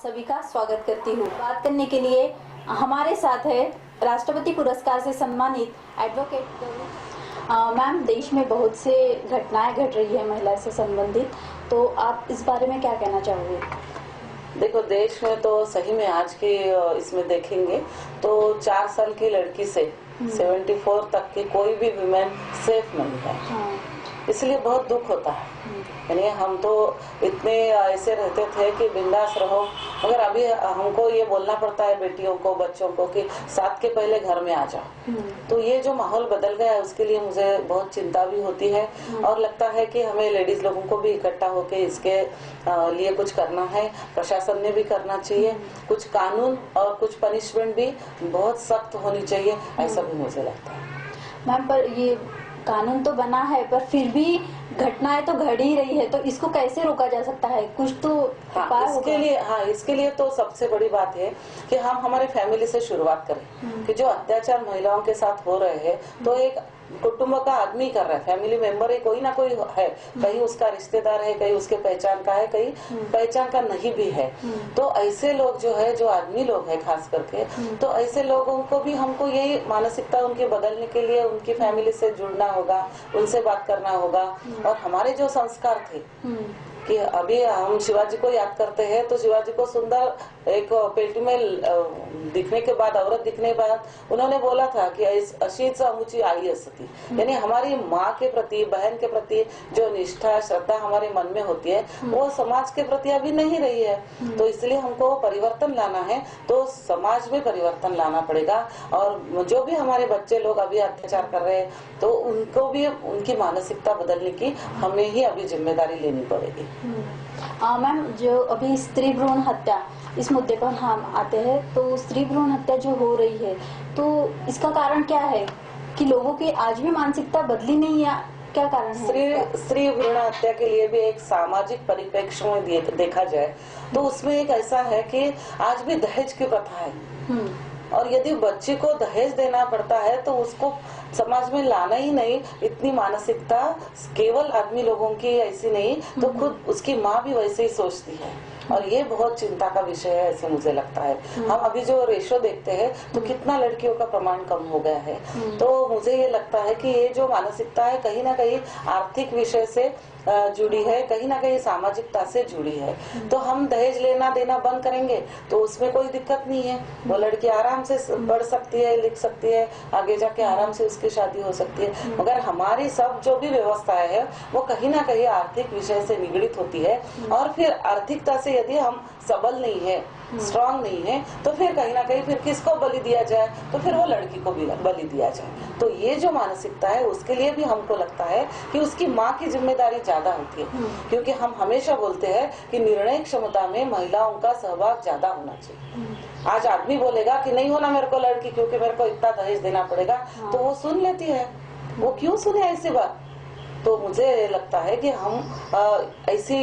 सभी का स्वागत करती हूँ। बात करने के लिए हमारे साथ है राष्ट्रपति पुरस्कार से सम्मानित एडवोकेट मैम। देश में बहुत से घटनाएं घट रही है महिला से संबंधित, तो आप इस बारे में क्या कहना चाहोगे? देखो, देश में तो सही में आज की इसमें देखेंगे तो 4 साल की लड़की से 74 तक की कोई भी वुमेन सेफ नहीं है। इसलिए बहुत दुख होता है। यानी हम तो इतने ऐसे रहते थे कि बिंदास रहो, मगर अभी हमको ये बोलना पड़ता है बेटियों को, बच्चों को कि 7 के पहले घर में आ जाओ। तो ये जो माहौल बदल गया है उसके लिए मुझे बहुत चिंता भी होती है और लगता है कि हमें लेडीज लोगों को भी इकट्ठा होकर इसके लिए कुछ करना है। प्रशासन ने भी करना चाहिए, कुछ कानून और कुछ पनिशमेंट भी बहुत सख्त होनी चाहिए, ऐसा भी मुझे लगता है। मैम, पर ये कानून तो बना है पर फिर भी घटनाएं तो घट ही रही है, तो इसको कैसे रोका जा सकता है? कुछ तो इसके लिए तो सबसे बड़ी बात है कि हम हमारे फैमिली से शुरुआत करें कि जो अत्याचार महिलाओं के साथ हो रहे हैं तो एक कुटुंब का आदमी कर रहा है, फैमिली मेंबर है, कोई ना कोई है, कहीं उसका रिश्तेदार है, कहीं उसके पहचान का है, कहीं पहचान का नहीं भी है। तो ऐसे लोग जो है, जो आदमी लोग है खास करके, तो ऐसे लोगों को भी हमको यही मानसिकता उनके बदलने के लिए उनकी फैमिली से जुड़ना होगा, उनसे बात करना होगा। और हमारे जो संस्कार थे कि अभी हम शिवाजी को याद करते हैं तो शिवाजी को सुंदर एक पेटी में दिखने के बाद, औरत दिखने के बाद उन्होंने बोला था कि अशीच अमुची आई असती, यानी हमारी माँ के प्रति, बहन के प्रति जो निष्ठा श्रद्धा हमारे मन में होती है वो समाज के प्रति अभी नहीं रही है। तो इसलिए हमको परिवर्तन लाना है, तो समाज में परिवर्तन लाना पड़ेगा। और जो भी हमारे बच्चे लोग अभी अत्याचार कर रहे हैं तो उनको भी उनकी मानसिकता बदलने की हमें ही अभी जिम्मेदारी लेनी पड़ेगी। मैम, जो अभी स्त्री भ्रूण हत्या, इस मुद्दे पर हम आते हैं, तो स्त्री भ्रूण हत्या जो हो रही है तो इसका कारण क्या है कि लोगों की आज भी मानसिकता बदली नहीं है? क्या कारण है? स्त्री भ्रूण हत्या के लिए भी एक सामाजिक परिप्रेक्ष्य में देखा जाए तो उसमें एक ऐसा है कि आज भी दहेज की प्रथा है और यदि बच्चे को दहेज देना पड़ता है तो उसको समाज में लाना ही नहीं। इतनी मानसिकता केवल आदमी लोगों की ऐसी नहीं, तो खुद उसकी माँ भी वैसे ही सोचती है और ये बहुत चिंता का विषय है, ऐसे मुझे लगता है। हम अभी जो रेशो देखते हैं तो कितना लड़कियों का प्रमाण कम हो गया है। तो मुझे ये लगता है कि ये जो मानसिकता है कहीं ना कहीं आर्थिक विषय से जुड़ी है, कहीं ना कहीं सामाजिकता से जुड़ी है। तो हम दहेज लेना देना बंद करेंगे तो उसमें कोई दिक्कत नहीं है, वो लड़की आराम से पढ़ सकती है, लिख सकती है, आगे जाके आराम से उसकी शादी हो सकती है। मगर हमारी सब जो भी व्यवस्थाएं है वो कहीं ना कहीं आर्थिक विषय से निगड़ित होती है और फिर आर्थिकता से यदि हम सबल नहीं है, स्ट्रांग नहीं है, तो फिर कहीं ना कहीं फिर किसको बलि दिया जाए, तो फिर वो लड़की को भी बलि दिया जाए। तो ये जो मानसिकता है उसके लिए भी हमको लगता है कि उसकी माँ की जिम्मेदारी ज्यादा होती है, क्योंकि हम हमेशा बोलते हैं कि निर्णय क्षमता में महिलाओं का सहभाग ज्यादा होना चाहिए। आज आदमी बोलेगा कि नहीं होना मेरे को लड़की, क्योंकि मेरे को इतना दहेज देना पड़ेगा, तो वो सुन लेती है। वो क्यों सुने ऐसी बात? तो मुझे लगता है कि हम ऐसी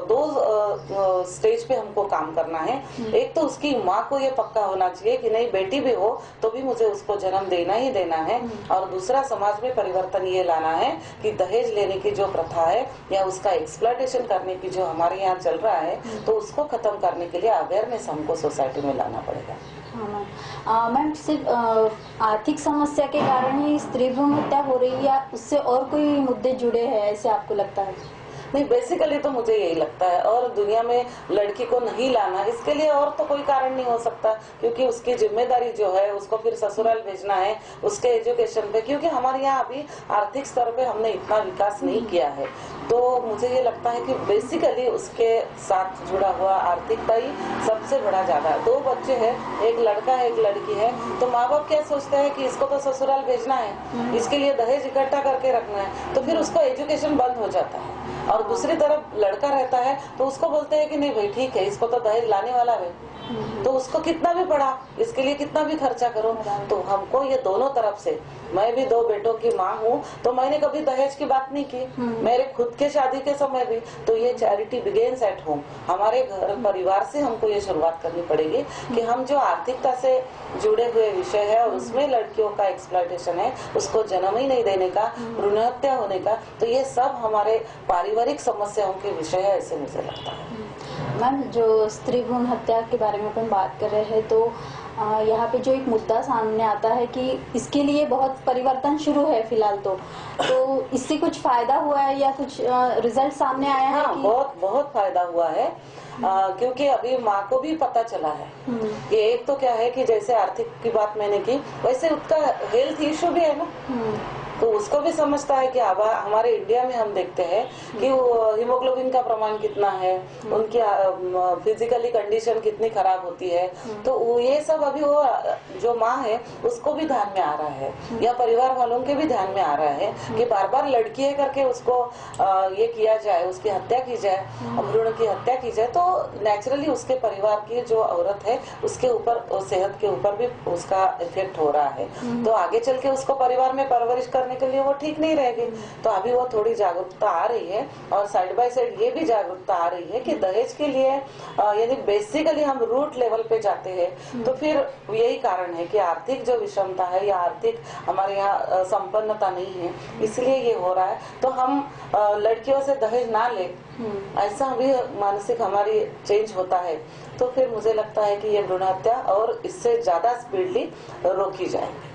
2 स्टेज पे हमको काम करना है। एक तो उसकी माँ को ये पक्का होना चाहिए कि नहीं, बेटी भी हो तो भी मुझे उसको जन्म देना ही देना है। और दूसरा, समाज में परिवर्तन ये लाना है कि दहेज लेने की जो प्रथा है या उसका एक्सप्लॉयटेशन करने की जो हमारे यहाँ चल रहा है तो उसको खत्म करने के लिए अवेयरनेस हमको सोसाइटी में लाना पड़ेगा। मैम, सिर्फ आर्थिक समस्या के कारण ही स्त्री भ्रूण हत्या हो रही है या उससे और कोई मुद्दे जुड़े हैं, ऐसे आपको लगता है? नहीं, बेसिकली तो मुझे यही लगता है। और दुनिया में लड़की को नहीं लाना, इसके लिए और तो कोई कारण नहीं हो सकता, क्योंकि उसकी जिम्मेदारी जो है उसको फिर ससुराल भेजना है, उसके एजुकेशन पे, क्योंकि हमारे यहाँ अभी आर्थिक स्तर पे हमने इतना विकास नहीं किया है। तो मुझे ये लगता है कि बेसिकली उसके साथ जुड़ा हुआ आर्थिकता ही सबसे बड़ा ज्यादा है। 2 बच्चे हैं, एक लड़का है एक लड़की है, तो माँ बाप क्या सोचते हैं कि इसको तो ससुराल भेजना है, इसके लिए दहेज इकट्ठा करके रखना है, तो फिर उसको एजुकेशन बंद हो जाता है। और दूसरी तरफ लड़का रहता है तो उसको बोलते हैं कि नहीं भाई ठीक है, इसको तो दहेज लाने वाला है, तो उसको कितना भी पढ़ा, इसके लिए कितना भी खर्चा करो। तो हमको ये दोनों तरफ से, मैं भी 2 बेटों की माँ हूँ तो मैंने कभी दहेज की बात नहीं की, मेरे खुद के शादी के समय भी। तो ये चैरिटी बिगेन्स एट होम, हमारे घर परिवार से हमको ये शुरुआत करनी पड़ेगी कि हम जो आर्थिकता से जुड़े हुए विषय है और उसमें लड़कियों का एक्सप्लॉयटेशन है, उसको जन्म ही नहीं देने का, भ्रूण हत्या होने का, तो ये सब हमारे पारिवारिक समस्याओं के विषय है, ऐसे मुझे लगता है। मैम, जो स्त्री भ्रूण हत्या के बारे में अपन बात कर रहे हैं तो यहाँ पे जो एक मुद्दा सामने आता है कि इसके लिए बहुत परिवर्तन शुरू है फिलहाल, तो इससे कुछ फायदा हुआ है या कुछ रिजल्ट सामने आया है? हाँ, बहुत बहुत फायदा हुआ है। क्योंकि अभी माँ को भी पता चला है कि एक तो क्या है कि जैसे आर्थिक की बात मैंने की, वैसे उसका हेल्थ इश्यू भी है ना, तो उसको भी समझता है कि अब हमारे इंडिया में हम देखते हैं कि हीमोग्लोबिन का प्रमाण कितना है, उनकी फिजिकली कंडीशन कितनी खराब होती है, तो ये सब अभी वो जो माँ है उसको भी ध्यान में आ रहा है, या परिवार वालों के भी ध्यान में आ रहा है कि बार बार लड़की है करके उसको ये किया जाए, उसकी हत्या की जाए, भ्रूण की हत्या की जाए, तो नेचुरली उसके परिवार की जो औरत है उसके ऊपर, सेहत के ऊपर भी उसका इफेक्ट हो रहा है। तो आगे चल के उसको परिवार में परवरिश करने के लिए वो ठीक नहीं रहेगी। तो अभी वो थोड़ी जागरूकता आ रही है, और साइड बाय साइड ये भी जागरूकता आ रही है कि दहेज के लिए यदि बेसिकली हम रूट लेवल पे जाते हैं तो फिर यही कारण है कि आर्थिक जो विषमता है या आर्थिक हमारे यहाँ संपन्नता नहीं है, इसलिए ये हो रहा है। तो हम लड़कियों से दहेज ना ले, ऐसा भी मानसिक हमारी चेंज होता है, तो फिर मुझे लगता है कि ये भ्रूण हत्या और इससे ज्यादा स्पीडली रोकी जाएगी।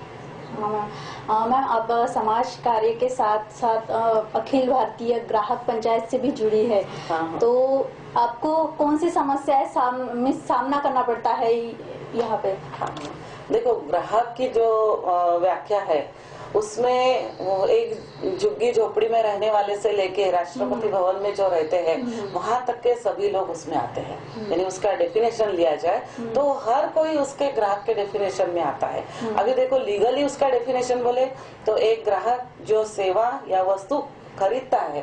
मैम, आप समाज कार्य के साथ साथ अखिल भारतीय ग्राहक पंचायत से भी जुड़ी है। हाँ। तो आपको कौन सी समस्याएं सामना करना पड़ता है यहाँ पे? हाँ, देखो, ग्राहक की जो व्याख्या है उसमें वो एक झुग्गी झोपड़ी में रहने वाले से लेके राष्ट्रपति भवन में जो रहते हैं वहां तक के सभी लोग उसमें आते हैं। यानी उसका डेफिनेशन लिया जाए तो हर कोई उसके ग्राहक के डेफिनेशन में आता है। अभी देखो, लीगली उसका डेफिनेशन बोले तो एक ग्राहक जो सेवा या वस्तु खरीदता है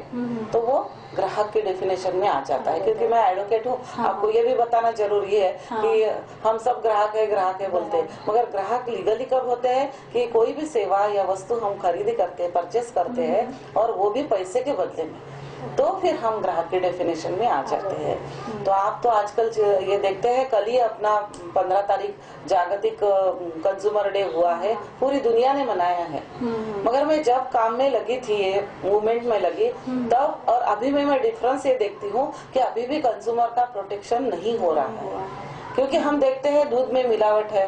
तो वो ग्राहक के डेफिनेशन में आ जाता है। क्योंकि मैं एडवोकेट हूँ, आपको ये भी बताना जरूरी है कि हम सब ग्राहक है बोलते हैं, मगर ग्राहक लीगली कब होते हैं कि कोई भी सेवा या वस्तु हम खरीदी करते हैं, परचेस करते हैं, और वो भी पैसे के बदले में, तो फिर हम ग्राहक के डेफिनेशन में आ जाते हैं। तो आप तो आजकल ये देखते हैं, कल ही अपना 15 तारीख जागतिक कंज्यूमर डे हुआ है, पूरी दुनिया ने मनाया है। मगर मैं जब काम में लगी थी, ये मूवमेंट में लगी, तब और अभी में मैं डिफरेंस ये देखती हूँ कि अभी भी कंज्यूमर का प्रोटेक्शन नहीं हो रहा है। क्योंकि हम देखते हैं दूध में मिलावट है,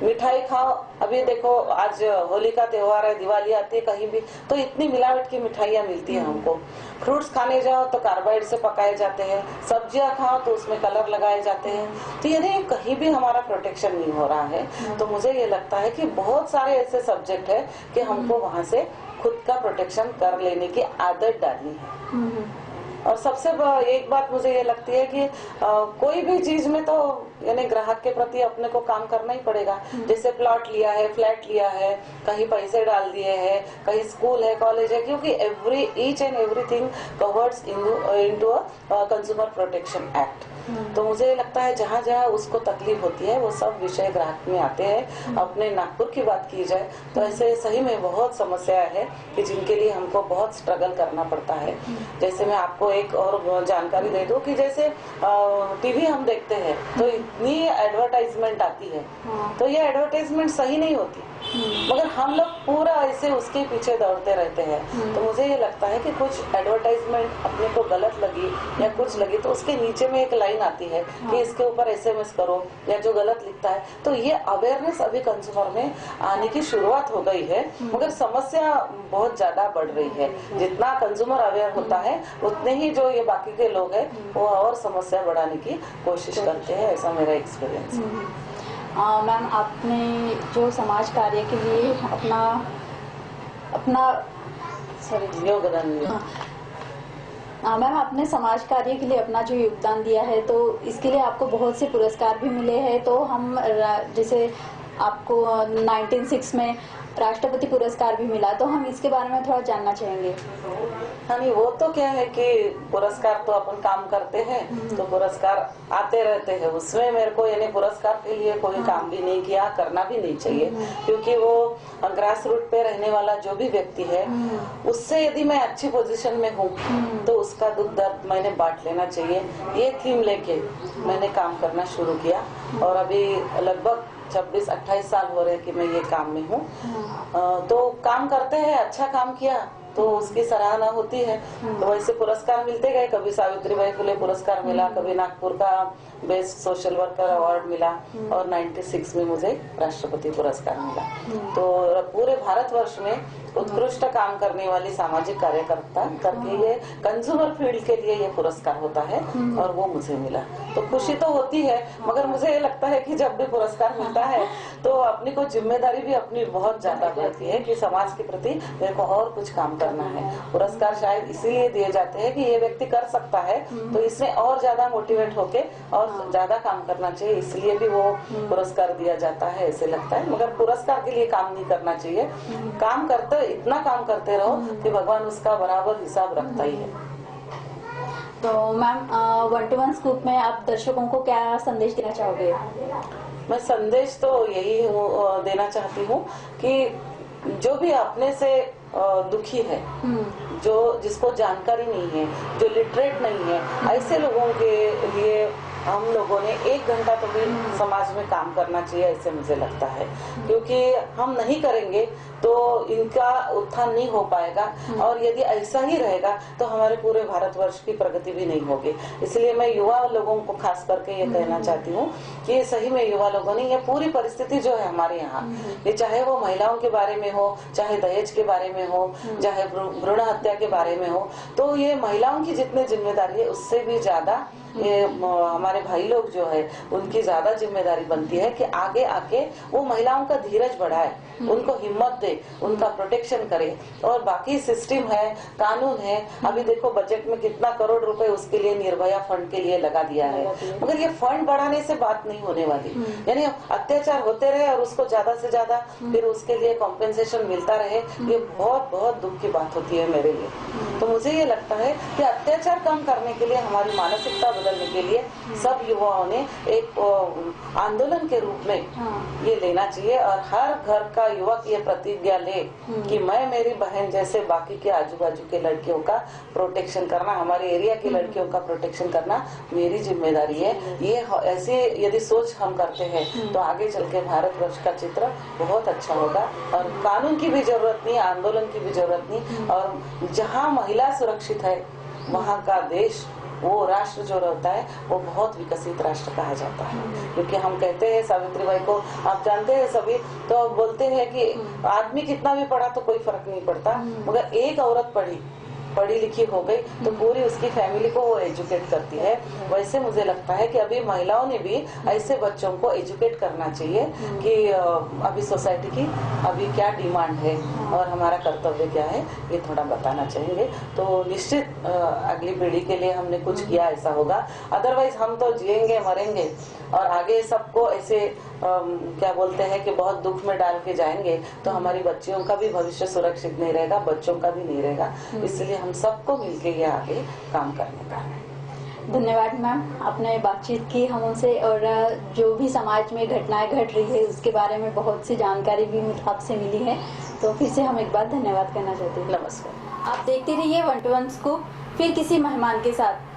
मिठाई खाओ, अभी देखो आज होली का त्योहार है, दिवाली आती है, कहीं भी तो इतनी मिलावट की मिठाइयाँ मिलती है हमको। फ्रूट्स खाने जाओ तो कार्बाइड से पकाए जाते हैं, सब्जियां खाओ तो उसमें कलर लगाए जाते हैं। तो यदि कहीं भी हमारा प्रोटेक्शन नहीं हो रहा है तो मुझे ये लगता है कि बहुत सारे ऐसे सब्जेक्ट है कि हमको वहाँ से खुद का प्रोटेक्शन कर लेने की आदत डालनी है। और सबसे एक बात मुझे ये लगती है कि कोई भी चीज में तो यानी ग्राहक के प्रति अपने को काम करना ही पड़ेगा। जैसे प्लॉट लिया है, फ्लैट लिया है, कहीं पैसे डाल दिए हैं, कहीं स्कूल है, कॉलेज है, क्योंकि each and everything coverts into a consumer protection act. तो मुझे लगता है जहाँ जहाँ उसको तकलीफ होती है वो सब विषय ग्राहक में आते हैं। अपने नागपुर की बात की जाए तो ऐसे सही में बहुत समस्या है कि जिनके लिए हमको बहुत स्ट्रगल करना पड़ता है। जैसे मैं आपको एक और जानकारी दे दूं कि जैसे टीवी हम देखते हैं तो इतनी एडवर्टाइजमेंट आती है, तो ये एडवर्टाइजमेंट सही नहीं होती, मगर हम लोग पूरा ऐसे उसके पीछे दौड़ते रहते हैं। तो मुझे ये लगता है कि कुछ एडवर्टाइजमेंट अपने को गलत लगी या कुछ लगी तो उसके नीचे में एक लाइन आती है कि इसके ऊपर SMS करो, या जो गलत लिखता है। तो ये अवेयरनेस अभी कंज्यूमर में आने की शुरुआत हो गई है, मगर समस्या बहुत ज्यादा बढ़ रही है। जितना कंज्यूमर अवेयर होता है उतने ही जो ये बाकी के लोग हैं वो और समस्या बढ़ाने की कोशिश करते हैं, ऐसा मेरा एक्सपीरियंस है। मैम, आपने जो समाज कार्य के लिए अपना योगदान दिया। मैम, आपने समाज कार्य के लिए अपना जो योगदान दिया है तो इसके लिए आपको बहुत से पुरस्कार भी मिले हैं। तो हम जैसे आपको 1906 में राष्ट्रपति पुरस्कार भी मिला, तो हम इसके बारे में थोड़ा जानना चाहेंगे। हाँ, नहीं, वो तो क्या है कि पुरस्कार तो अपन काम करते हैं तो पुरस्कार आते रहते हैं। उसमें मेरे को यानी पुरस्कार के लिए कोई काम भी नहीं किया, करना भी नहीं चाहिए, क्योंकि वो ग्रास रूट पे रहने वाला जो भी व्यक्ति है उससे यदि मैं अच्छी पोजीशन में हूँ तो उसका दुख दर्द मैंने बांट लेना चाहिए। ये थीम लेके मैंने काम करना शुरू किया, और अभी लगभग 26-28 साल हो रहे हैं कि मैं ये काम में हूँ। तो काम करते हैं, अच्छा काम किया तो उसकी सराहना होती है। तो वैसे पुरस्कार मिलते गए, कभी सावित्रीबाई फुले पुरस्कार मिला, कभी नागपुर का बेस्ट सोशल वर्कर अवार्ड मिला, और 96 में मुझे राष्ट्रपति पुरस्कार मिला। तो पूरे भारतवर्ष में उत्कृष्ट काम करने वाली सामाजिक कार्यकर्ता करके ये कंज्यूमर फील्ड के लिए ये पुरस्कार होता है, और वो मुझे मिला। तो खुशी तो होती है, मगर मुझे ये लगता है कि जब भी पुरस्कार मिलता है तो अपनी को जिम्मेदारी भी अपनी बहुत ज्यादा बढ़ती है कि समाज के प्रति मेरे को और कुछ काम करना है। पुरस्कार शायद इसीलिए दिए जाते हैं कि ये व्यक्ति कर सकता है, तो इसने और ज्यादा मोटिवेट होके और ज्यादा काम करना चाहिए, इसलिए भी वो पुरस्कार दिया जाता है, ऐसे लगता है। मगर पुरस्कार के लिए काम नहीं करना चाहिए, काम करते इतना काम करते रहो कि भगवान उसका बराबर हिसाब रखता ही है। तो मैम 1-to-1 स्कूप में आप दर्शकों को क्या संदेश देना चाहोगे? मैं संदेश तो यही देना चाहती हूँ कि जो भी अपने से दुखी है, जो जिसको जानकारी नहीं है, जो लिटरेट नहीं है, ऐसे लोगों के लिए हम लोगों ने 1 घंटा तो भी समाज में काम करना चाहिए, ऐसे मुझे लगता है। क्योंकि हम नहीं करेंगे तो इनका उत्थान नहीं हो पाएगा, और यदि ऐसा ही रहेगा तो हमारे पूरे भारतवर्ष की प्रगति भी नहीं होगी। इसलिए मैं युवा लोगों को खास करके ये कहना चाहती हूँ कि सही में युवा लोगों ने ये पूरी परिस्थिति जो है हमारे यहाँ, ये चाहे वो महिलाओं के बारे में हो, चाहे दहेज के बारे में हो, चाहे भ्रूण हत्या के बारे में हो, तो ये महिलाओं की जितनी जिम्मेदारी है उससे भी ज्यादा ये हमारे भाई लोग जो है उनकी ज्यादा जिम्मेदारी बनती है कि आगे आके वो महिलाओं का धीरज बढ़ाए, उनको हिम्मत दे, उनका प्रोटेक्शन करे। और बाकी सिस्टम है, कानून है, अभी देखो बजट में कितना करोड़ रुपए उसके लिए निर्भया फंड के लिए लगा दिया है, मगर ये फंड बढ़ाने से बात नहीं होने वाली। यानी अत्याचार होते रहे और उसको ज्यादा से ज्यादा फिर उसके लिए कॉम्पेंसेशन मिलता रहे, ये बहुत बहुत दुख की बात होती है मेरे लिए। तो मुझे ये लगता है कि अत्याचार कम करने के लिए, हमारी मानसिकता बदलने के लिए सब युवाओं ने एक आंदोलन के रूप में ये लेना चाहिए, और हर घर का युवक ये प्रतिज्ञा ले कि मैं मेरी बहन जैसे बाकी के आजू बाजू के लड़कियों का प्रोटेक्शन करना, हमारे एरिया की लड़कियों का प्रोटेक्शन करना मेरी जिम्मेदारी है। ये ऐसे यदि सोच हम करते हैं तो आगे चल के भारतवर्ष का चित्र बहुत अच्छा होगा, और कानून की भी जरूरत नहीं, आंदोलन की भी जरूरत नहीं। और जहाँ महिला सुरक्षित है वहाँ का देश, वो राष्ट्र जो रहता है वो बहुत विकसित राष्ट्र कहा जाता है। क्योंकि हम कहते हैं, सावित्रीबाई को आप जानते हैं सभी, तो बोलते हैं कि आदमी कितना भी पढ़ा तो कोई फर्क नहीं पड़ता, मगर एक औरत पढ़ी लिखी हो गई तो पूरी उसकी फैमिली को वो एजुकेट करती है। वैसे मुझे लगता है कि अभी महिलाओं ने भी ऐसे बच्चों को एजुकेट करना चाहिए कि अभी सोसाइटी की अभी क्या डिमांड है और हमारा कर्तव्य क्या है, ये थोड़ा बताना चाहेंगे। तो निश्चित अगली पीढ़ी के लिए हमने कुछ किया ऐसा होगा, अदरवाइज हम तो जिएंगे मरेंगे और आगे सबको ऐसे क्या बोलते हैं कि बहुत दुख में डाल के जाएंगे, तो हमारी बच्चियों का भी भविष्य सुरक्षित नहीं रहेगा, बच्चों का भी नहीं रहेगा। इसलिए हम सबको मिलके ये आगे काम करने का है। धन्यवाद मैम, आपने बातचीत की हम उनसे, और जो भी समाज में घटनाएं घट रही है उसके बारे में बहुत सी जानकारी भी आपसे मिली है। तो फिर से हम एक बार धन्यवाद करना चाहते हैं। नमस्कार। आप देखते रहिए 1-to-1 स्कूप, फिर किसी मेहमान के साथ।